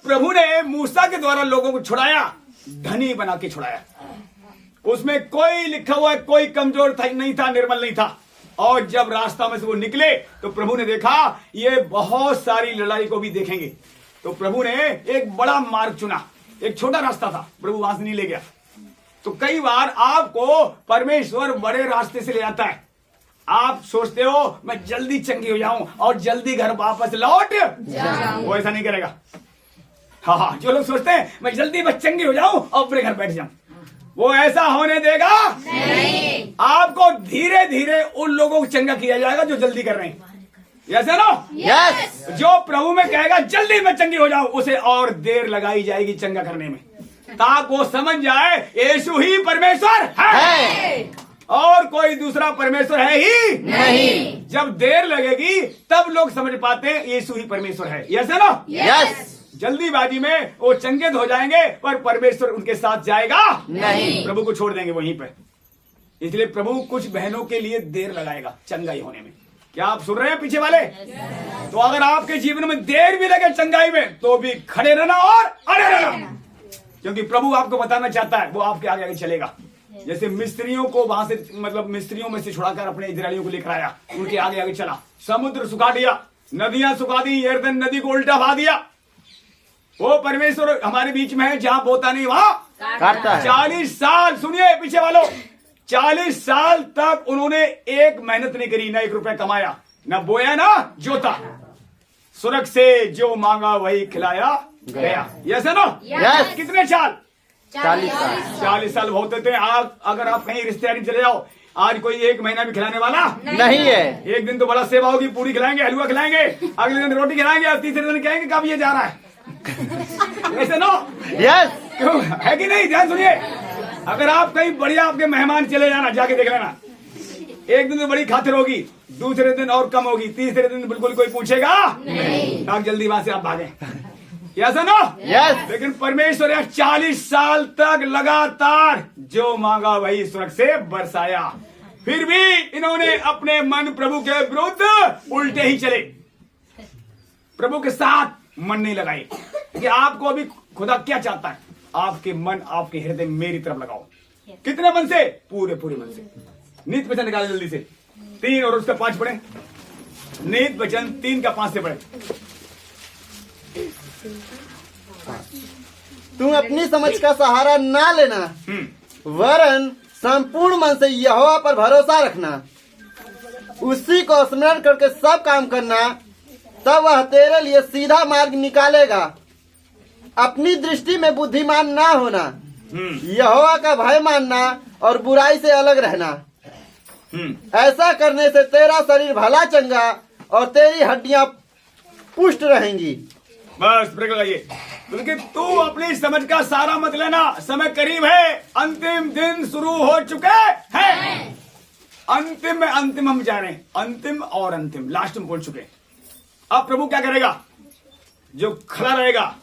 प्रभु ने मूसा के द्वारा लोगों को छुड़ाया, धनी बना के छुड़ाया। उसमें कोई लिखा हुआ कोई कमजोर था नहीं था, निर्मल नहीं था। और जब रास्ता में से वो निकले तो प्रभु ने देखा ये बहुत सारी लड़ाई को भी देखेंगे, तो प्रभु ने एक बड़ा मार्ग चुना। एक छोटा रास्ता था, प्रभु वहां से नहीं ले गया। तो कई बार आपको परमेश्वर बड़े रास्ते से ले आता है। आप सोचते हो मैं जल्दी चंगी हो जाऊं और जल्दी घर वापस लौट जाऊं, वो ऐसा नहीं करेगा। हाँ, जो लोग सोचते हैं मैं जल्दी बस चंगी हो जाऊं और अपने घर बैठ जाऊं, वो ऐसा होने देगा नहीं। आपको धीरे धीरे उन लोगों को चंगा किया जाएगा जो जल्दी कर रहे हैं। यस है ना? यस। जो प्रभु में कहेगा जल्दी मैं चंगी हो जाऊं, उसे और देर लगाई जाएगी चंगा करने में, ताकि वो समझ जाए यीशु ही परमेश्वर है और कोई दूसरा परमेश्वर है ही नहीं। जब देर लगेगी तब लोग समझ पाते हैं यीशु ही परमेश्वर है। यस है ना? यस। जल्दीबाजी में वो चंगे हो जाएंगे पर परमेश्वर उनके साथ जाएगा नहीं, प्रभु को छोड़ देंगे वहीं पर। इसलिए प्रभु कुछ बहनों के लिए देर लगाएगा चंगाई होने में। क्या आप सुन रहे हैं पीछे वाले? तो अगर आपके जीवन में देर भी लगे चंगाई में तो भी खड़े रहना और अड़े रहना, क्योंकि प्रभु आपको बताना चाहता है, वो आपके आगे आगे चलेगा। जैसे मिस्त्रियों को वहां से मतलब मिस्त्रियों में से छुड़ाकर अपने इजरायलियों को लेकर आया, उनके आगे आगे चला, समुद्र सुखा दिया, नदियां सुखा दी, यरदन नदी को उल्टा बहा दिया। वो परमेश्वर हमारे बीच में है, जहां बोता नहीं वहां काटता है। 40 साल, सुनिए पीछे वालों, 40 साल तक उन्होंने एक मेहनत नहीं करी, ना 1 रुपया कमाया, ना बोया ना जोता। स्वर्ग से जो मांगा वही खिलाया गया। यस है ना? यस। कितने साल? 40 साल। 40 साल बहुत होते हैं। आप अगर आप कहीं रिश्तेदारी चले जाओ, आज कोई 1 महीना भी खिलाने वाला नहीं है। एक दिन तो बड़ा सेवा होगी, पूरी खिलाएंगे, हलवा खिलाएंगे, अगले दिन रोटी खिलाएंगे और तीसरे दिन कहेंगे कब ये जा रहा है। ऐसे नो? यस। क्यों है कि नहीं? ध्यान सुनिए, अगर आप कहीं बढ़िया आपके मेहमान चले जाना, जाके देख लेना, एक दिन तो बड़ी खातिर होगी, दूसरे दिन और कम होगी, तीसरे दिन बिल्कुल कोई पूछेगा नहीं, ताकि जल्दी वहां से आप भागें। Yes no? यस। लेकिन परमेश्वर ने 40 साल तक लगातार जो मांगा वही स्वर्ग से बरसाया। फिर भी इन्होंने अपने मन प्रभु के विरुद्ध उल्टे ही चले, प्रभु के साथ मन नहीं लगाए। कि आपको अभी खुदा क्या चाहता है? आपके मन, आपके हृदय मेरी तरफ लगाओ। कितने मन से? पूरे पूरे मन से। नीत वचन निकाले जल्दी से, 3 और उसका 5 पढ़े। नीत वचन 3 का 5 से पढ़े। तू अपनी समझ का सहारा ना लेना, वरन संपूर्ण मन से यहोवा पर भरोसा रखना, उसी को स्मरण करके सब काम करना, तब वह तेरे लिए सीधा मार्ग निकालेगा। अपनी दृष्टि में बुद्धिमान ना होना, यहोवा का भय मानना और बुराई से अलग रहना। ऐसा करने से तेरा शरीर भला चंगा और तेरी हड्डियां पुष्ट रहेंगी। बस ब्रेक लगाइए। क्योंकि तू अपनी समझ का सारा मत लेना, समय करीब है, अंतिम दिन शुरू हो चुके हैं। अंतिम में अंतिम हम जा रहे हैं, अंतिम और अंतिम, लास्ट में पहुंच चुके हैं। अब प्रभु क्या करेगा? जो खड़ा रहेगा,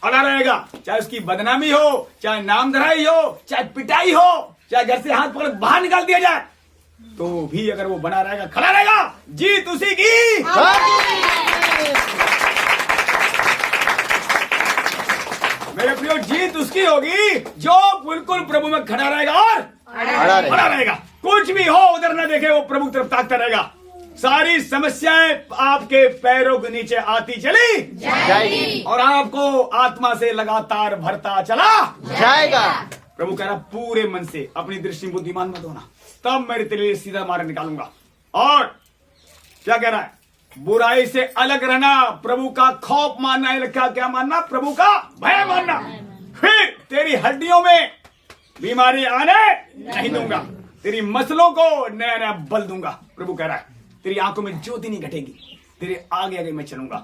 अड़ा रहेगा, चाहे उसकी बदनामी हो, चाहे नामधराई हो, चाहे पिटाई हो, चाहे घर से हाथ पकड़ बाहर निकाल दिया जाए, तो भी अगर वो बना रहेगा, खड़ा रहेगा, जीत उसी की। मेरे प्रियो, जीत उसकी होगी जो बिल्कुल प्रभु में खड़ा रहेगा और अड़ा रहेगा। कुछ भी हो उधर न देखे, वो प्रभु की तरफ ताकता रहेगा। सारी समस्याएं आपके पैरों के नीचे आती चली जाएगी और आपको आत्मा से लगातार भरता चला जाएगा। प्रभु कह रहा पूरे मन से अपनी दृष्टि बुद्धिमान मत होना, तब मैं तेरे लिए सीधा मार्ग निकालूंगा। और क्या कह रहा है? बुराई से अलग रहना, प्रभु का खौफ मानना है। क्या मानना? प्रभु का भय मानना। फिर तेरी हड्डियों में बीमारी आने नहीं दूंगा, तेरी मसलों को नया नया बल दूंगा। प्रभु कह रहा है तेरी आंखों में ज्योति नहीं घटेगी, तेरे आगे आगे मैं चलूंगा,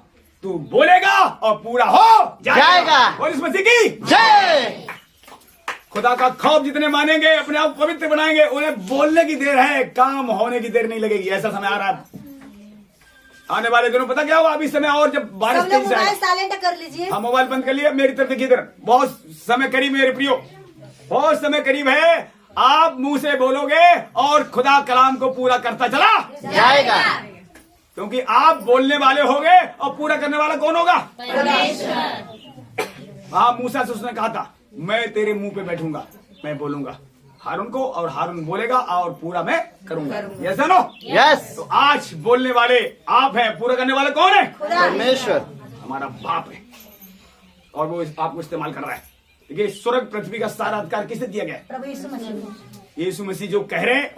तू बोलेगा और पूरा हो जाएगा। और इस मसीह की जय। खुदा का खौफ जितने मानेंगे, अपने आप पवित्र बनाएंगे, उन्हें बोलने की देर है, काम होने की देर नहीं लगेगी। ऐसा समय आ रहा है आने वाले दिनों। पता क्या होगा अभी समय? और जब बारिश तेज से मोबाइल साइलेंट कर लीजिए। हाँ, मोबाइल बंद कर लिए। मेरी तरफ देखिए इधर, बहुत समय करीब मेरे प्रियो, बहुत समय करीब है। आप मुंह से बोलोगे और खुदा कलाम को पूरा करता चला जाएगा, क्योंकि आप बोलने वाले होगे और पूरा करने वाला कौन होगा? हाँ, मूसा से उसने कहा था मैं तेरे मुंह पे बैठूंगा, मैं बोलूंगा हारून को और हारून बोलेगा और पूरा मैं करूंगा। ऐसा नो? यस। तो आज बोलने वाले आप हैं, पूरा करने वाले कौन है? परमेश्वर हमारा बाप है और वो आपको इस्तेमाल कर रहा है। देखिए, स्वर्ग पृथ्वी का सारा अधिकार किसे दिया गया है? प्रभु यीशु मसीह। यीशु मसीह जो कह रहे हैं,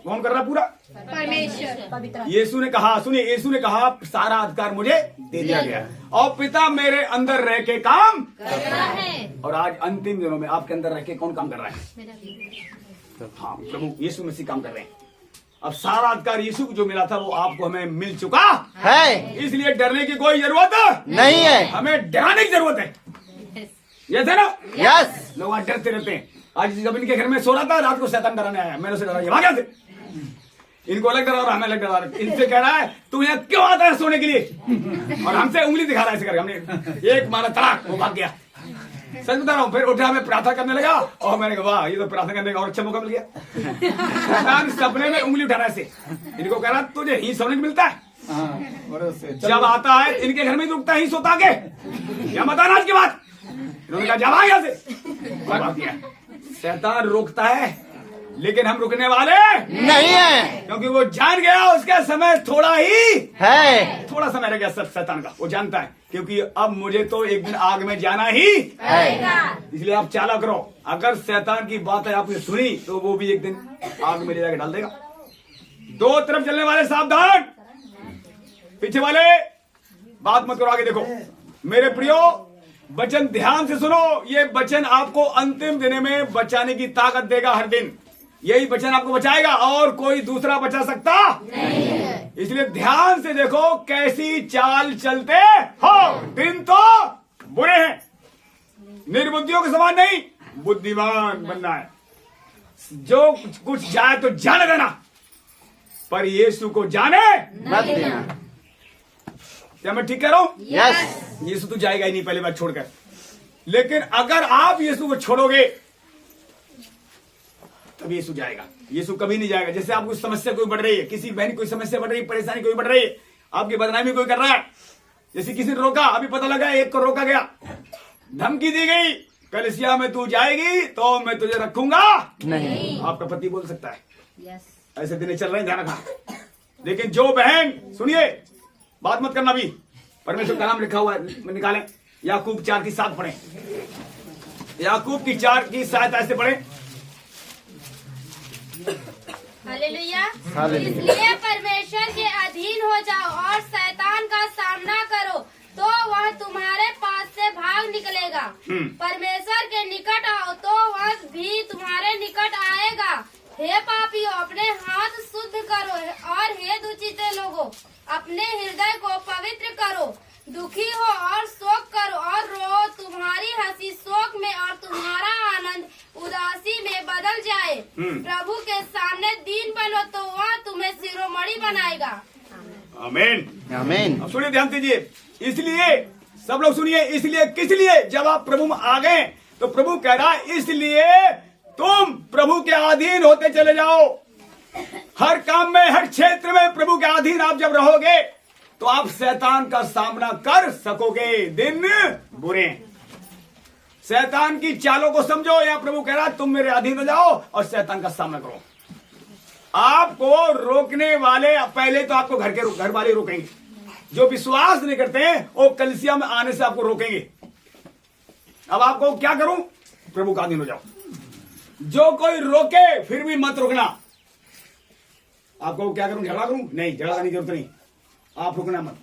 कौन कर रहा है पूरा? परमेश्वर पवित्र। यीशु ने कहा, सुनिए, यीशु ने कहा सारा अधिकार मुझे दे दिया गया और पिता मेरे अंदर रह के काम कर रहा है। और आज अंतिम दिनों में आपके अंदर रह के कौन काम कर रहा है? हाँ, प्रभु यीशु मसीह काम कर रहे हैं। अब सारा अधिकार यीशु को जो मिला था वो आपको हमें मिल चुका है, इसलिए डरने की कोई जरूरत नहीं है। हमें डराने की जरूरत है। ये थे ना? यस। लोग आज डरते रहते हैं। आज जब इनके घर में सो रहा था, रात को शैतान डराने आया, मैंने उसे डरा, ये भाग से इनको अलग डरा और हमें अलग डरा। इनसे कह रहा है तू यहाँ क्यों आता है सोने के लिए, और हमसे उंगली दिखा रहा है ऐसे करके। हमने एक मारा तड़ाक, वो भाग गया। सच बता रहा हूँ। फिर उठा, मैं प्रार्थना करने लगा और मैंने कहा वाह, ये तो प्रार्थना करने का और अच्छा मौका मिल गया। शैतान सपने में उंगली उठा रहा है ऐसे, इनको कह रहा तुझे ही सोने को मिलता है। जब आता है इनके घर में ही रुकता है, ही सोता के या मत आना आज के बाद। इन्होंने कहा जब आ गया से शैतान रोकता है, लेकिन हम रुकने वाले नहीं है, क्योंकि वो जान गया उसका समय थोड़ा ही है। थोड़ा समय रह गया सब शैतान का। वो जानता है क्योंकि अब मुझे तो एक दिन आग में जाना ही है। इसलिए आप चालाक रहो। अगर शैतान की बात है आपने सुनी तो वो भी एक दिन आग में ले जाकर डाल देगा। दो तरफ चलने वाले सावधान, पीछे वाले बात मत करो, आगे देखो। मेरे प्रियो, वचन ध्यान से सुनो। ये वचन आपको अंतिम दिन में बचाने की ताकत देगा। हर दिन यही वचन आपको बचाएगा और कोई दूसरा बचा सकता नहीं है। इसलिए ध्यान से देखो कैसी चाल चलते हो। दिन तो बुरे हैं, निर्बुद्धियों के समान नहीं, बुद्धिमान बनना है। जो कुछ जाए तो जाने देना, पर यीशु को जाने मत देना। क्या मैं ठीक कह रहा हूं? यस। यीशु तो जाएगा ही नहीं पहले बात छोड़कर, लेकिन अगर आप यीशु को छोड़ोगे तब यीशु जाएगा। यीशु कभी नहीं जाएगा। जैसे आपको समस्या कोई बढ़ रही है, किसी बहन कोई समस्या बढ़ रही है, परेशानी कोई बढ़ रही है, आपकी बदनामी कोई कर रहा है, जैसे किसी ने रोका, अभी पता लगा एक को रोका गया, धमकी दी गई कलीसिया में तू जाएगी तो मैं तुझे रखूंगा नहीं। आपका पति बोल सकता है। ऐसे दिन चल रहे हैं, ध्यान रखना। लेकिन जो बहन, सुनिए, बात मत करना, भी परमेश्वर का नाम लिखा हुआ है, निकालें। याकूब 4:7 पढ़े। याकूब की 4:7 ऐसे पढ़े। हालेलुया। हालेलुया। इसलिए परमेश्वर के अधीन हो जाओ और शैतान का सामना करो तो वह तुम्हारे पास से भाग निकलेगा। परमेश्वर के निकट आओ तो वह भी तुम्हारे निकट आएगा। हे पापियों, अपने हाथ शुद्ध करो और हे दुचिते लोगों, अपने हृदय को पवित्र करो। दुखी हो और शोक करो और रो। तुम्हारी हंसी शोक में और तुम्हारा आनंद उदासी में बदल जाए। प्रभु के सामने दीन बनो तो वह तुम्हें शिरोमणि बनाएगा। आमीन, आमीन। अब सुनिए, ध्यान दीजिए। इसलिए सब लोग सुनिए, इसलिए किस लिए? जब आप प्रभु में आ गए तो प्रभु कह रहा है इसलिए तुम प्रभु के अधीन होते चले जाओ। हर काम में, हर क्षेत्र में प्रभु के अधीन आप जब रहोगे तो आप शैतान का सामना कर सकोगे। दिन बुरे हैं, शैतान की चालों को समझो। या प्रभु कह रहा है तुम मेरे अधीन हो जाओ और शैतान का सामना करो। आपको रोकने वाले पहले तो आपको घर वाले रोकेंगे। जो विश्वास नहीं करते हैं वो कलीसिया में आने से आपको रोकेंगे। अब आपको क्या करूं? प्रभु का अधीन हो जाओ। जो कोई रोके फिर भी मत रोकना। आपको क्या करूं? झगड़ा करूं? नहीं, झगड़ा करने की जरूरत नहीं, आप रुकना मत।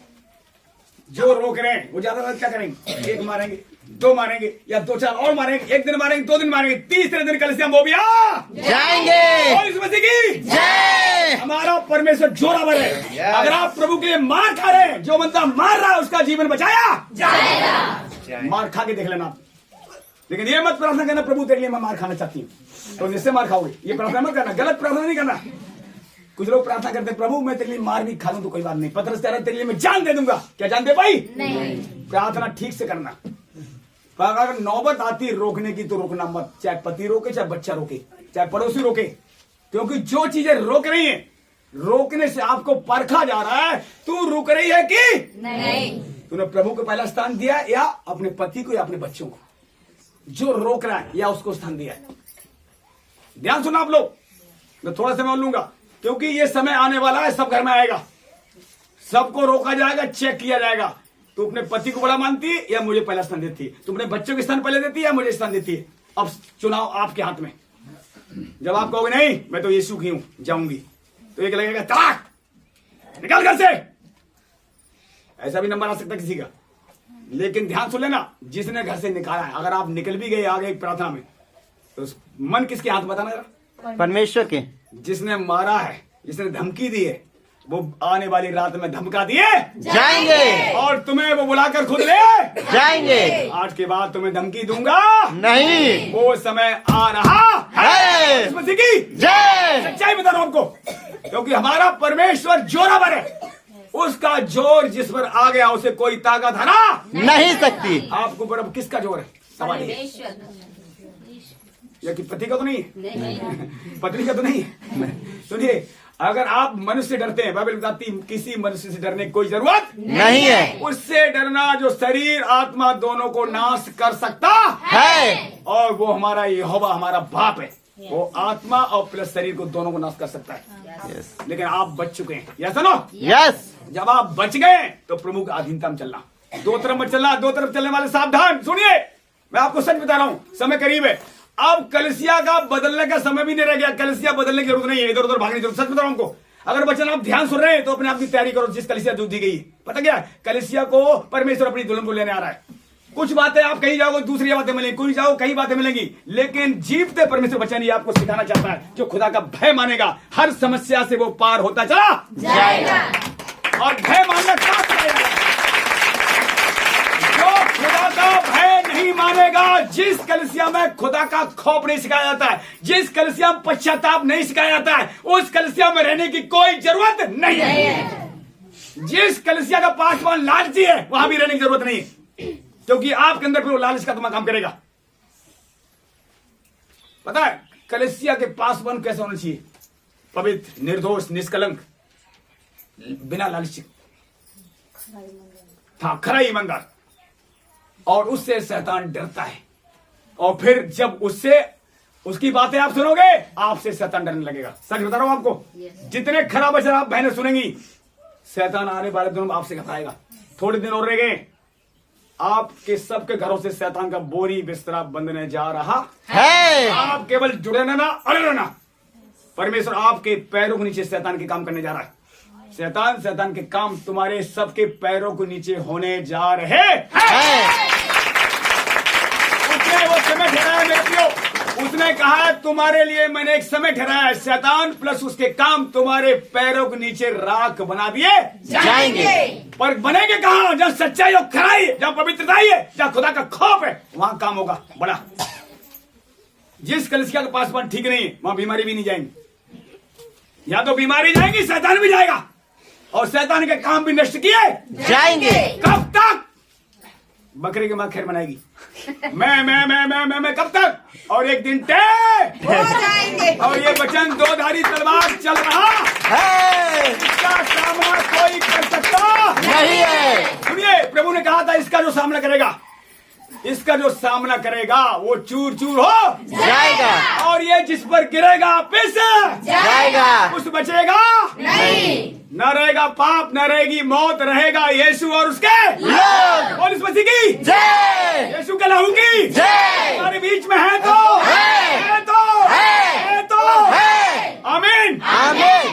जो रोक रहे हैं वो ज्यादा क्या करेंगे? एक मारेंगे, दो मारेंगे, या 2-4 और मारेंगे, एक दिन मारेंगे, 2 दिन मारेंगे, तीसरे दिन कलीसिया में वो भी जाएंगे। और इस मसीह की जय। हमारा परमेश्वर जोरावर है। अगर आप प्रभु के लिए मार खा रहे हैं, जो बंदा मार रहा है उसका जीवन बचाया जाएगा। मार खा के देख लेना आप। लेकिन ये मत प्रार्थना करना प्रभु तेरे लिए मैं मार खाना चाहती हूँ, तो निश्चय मार खाओगे। ये प्रार्थना मत करना, गलत प्रार्थना नहीं करना। कुछ लोग प्रार्थना करते हैं प्रभु मैं तेरे लिए मार भी खा लूं तो कोई बात नहीं, पतरस कह रहा है तेरे लिए मैं जान दे दूंगा। क्या जान दे भाई? नहीं। प्रार्थना ठीक से करना। पर अगर नौबत आती रोकने की तो रोकना मत। चाहे पति रोके, चाहे बच्चा रोके, चाहे पड़ोसी रोके, क्योंकि जो चीजें रोक रही हैं, रोकने से आपको परखा जा रहा है तू रुक रही है कि नहीं। तूने प्रभु को पहला स्थान दिया या अपने पति को या अपने बच्चों को। जो रोक रहा है या उसको स्थान दिया है। ध्यान सुना आप लोग, मैं थोड़ा समय और लूंगा क्योंकि ये समय आने वाला है, सब घर में आएगा, सबको रोका जाएगा, चेक किया जाएगा। तू अपने पति को बड़ा मानती है या मुझे पहला स्थान देती है? तू अपने बच्चों के स्थान पहले देती है या मुझे स्थान देती है? अब चुनाव आपके हाथ में। जब आप कहोगे नहीं मैं तो यीशु की हूं, जाऊंगी, तो एक लगेगा तलाक, निकल घर से। ऐसा भी नंबर आ सकता किसी का। लेकिन ध्यान सुन लेना, जिसने घर से निकाला है, अगर आप निकल भी गए आगे प्रार्थना में, तो मन किसके हाथ बताना जरा? परमेश्वर के। जिसने मारा है, जिसने धमकी दी है, वो आने वाली रात में धमका दिए जाएंगे और तुम्हें वो बुलाकर खुद ले जाएंगे। आज के बाद तुम्हें धमकी दूंगा नहीं, वो समय आ रहा है। इसमें की जय। सच्चाई बता रहा हूं आपको, क्योंकि हमारा परमेश्वर जोरावर है। उसका जोर जिस पर आ गया उसे कोई ताकत हरा नहीं सकती। आपको पर अब किसका जोर है? सवाल ये है। या कि पति का तो नहीं है, पत्नी का तो नहीं है। सुनिए, अगर आप मनुष्य से डरते हैं, बाइबल बताती है किसी मनुष्य से डरने की कोई जरूरत नहीं है। उससे डरना जो शरीर आत्मा दोनों को नाश कर सकता है। और वो हमारा यहोवा हमारा बाप है, वो आत्मा और प्लस शरीर को दोनों को नाश कर सकता है। लेकिन आप बच चुके हैं, या सुनो, यस। जब आप बच गए तो प्रभु का अधीनता में चलना, दो तरफ मत चलना। दो तरफ चलने वाले सावधान। सुनिए, मैं आपको सच बता रहा हूं, समय करीब है। अब कलिसिया का बदलने का समय भी नहीं रह गया। कलिसिया बदलने की जरूरत नहीं है, इधर उधर भागने की जरूरत। सच बता रहा हूं आपको, अगर बच्चन आप ध्यान सुन रहे हैं तो अपने आप की तैयारी करो। जिस कलिसिया जो दी गई, पता क्या, कलिसिया को परमेश्वर अपनी दुल्हन को लेने आ रहा है। कुछ बातें आप कहीं जाओगे दूसरी बातें मिलेंगी, कोई जाओ कई बातें मिलेंगी, लेकिन जीवते परमेश्वर बच्चन ये आपको सिखाना चाहता है। जो खुदा का भय मानेगा, हर समस्या से वो पार होता चला जाएगा। और भय मानना क्या सिखाएगा? जो खुदा का भय नहीं मानेगा, जिस कलिसिया में खुदा का खौफ नहीं सिखाया जाता है, जिस कलिसिया में पश्चाताप नहीं सिखाया जाता है, उस कलिसिया में रहने की कोई जरूरत नहीं है। जिस कलिसिया का पासवान लालची है, वहां भी रहने की जरूरत नहीं है, क्योंकि आपके अंदर फिर वो लालच का तुम्हारा काम करेगा। पता है कलिसिया के पासवान कैसा होना चाहिए? पवित्र, निर्दोष, निष्कलंक, बिना लालच था, खरा ईमानदार। और उससे शैतान डरता है, और फिर जब उससे उसकी बातें आप सुनोगे, आपसे शैतान डरने लगेगा। सच बता रहा हूं आपको, जितने खराब अक्षर आप बहनें सुनेंगी, शैतान आने वाले दिनों में आपसे घबराएगा। थोड़े दिन और रह गए, आपके सबके घरों से शैतान का बोरी बिस्तरा बंधने जा रहा है। आप केवल जुड़े रहना, अड़े रहना। परमेश्वर आपके पैरों के नीचे शैतान के काम करने जा रहा है। शैतान के काम तुम्हारे सबके पैरों के नीचे होने जा रहे हैं। उसने वो समय ठहराया मेरे प्रियो, उसने कहा है तुम्हारे लिए मैंने एक समय ठहराया है। शैतान प्लस उसके काम तुम्हारे पैरों के नीचे राख बना दिए जाएंगे। पर बनेंगे कहां? जहां सच्चाई और खराई है, जहां पवित्रता है, जहां खुदा का खौफ है, वहां काम होगा बड़ा। जिस कलिसिया का पासवान ठीक नहीं है, वहां बीमारी भी नहीं जाएंगी। या तो बीमारी जाएंगी, शैतान भी जाएगा, और शैतान के काम भी नष्ट किए जाएंगे। कब तक? बकरी की मां खैर बनाएगी, मैं कब तक? और एक दिन तय हो जाएंगे। और ये वचन दो धारी तलवार चल रहा है। इसका सामना कोई कर सकता नहीं है। सुनिए, प्रभु ने कहा था इसका जो सामना करेगा, इसका जो सामना करेगा वो चूर चूर हो जाएगा। और ये जिस पर गिरेगा पिस जाएगा। उस बचेगा नहीं। न रहेगा पाप, न रहेगी मौत, रहेगा यीशु और उसके लोग। और इस मसीह की जय। यीशु का लहू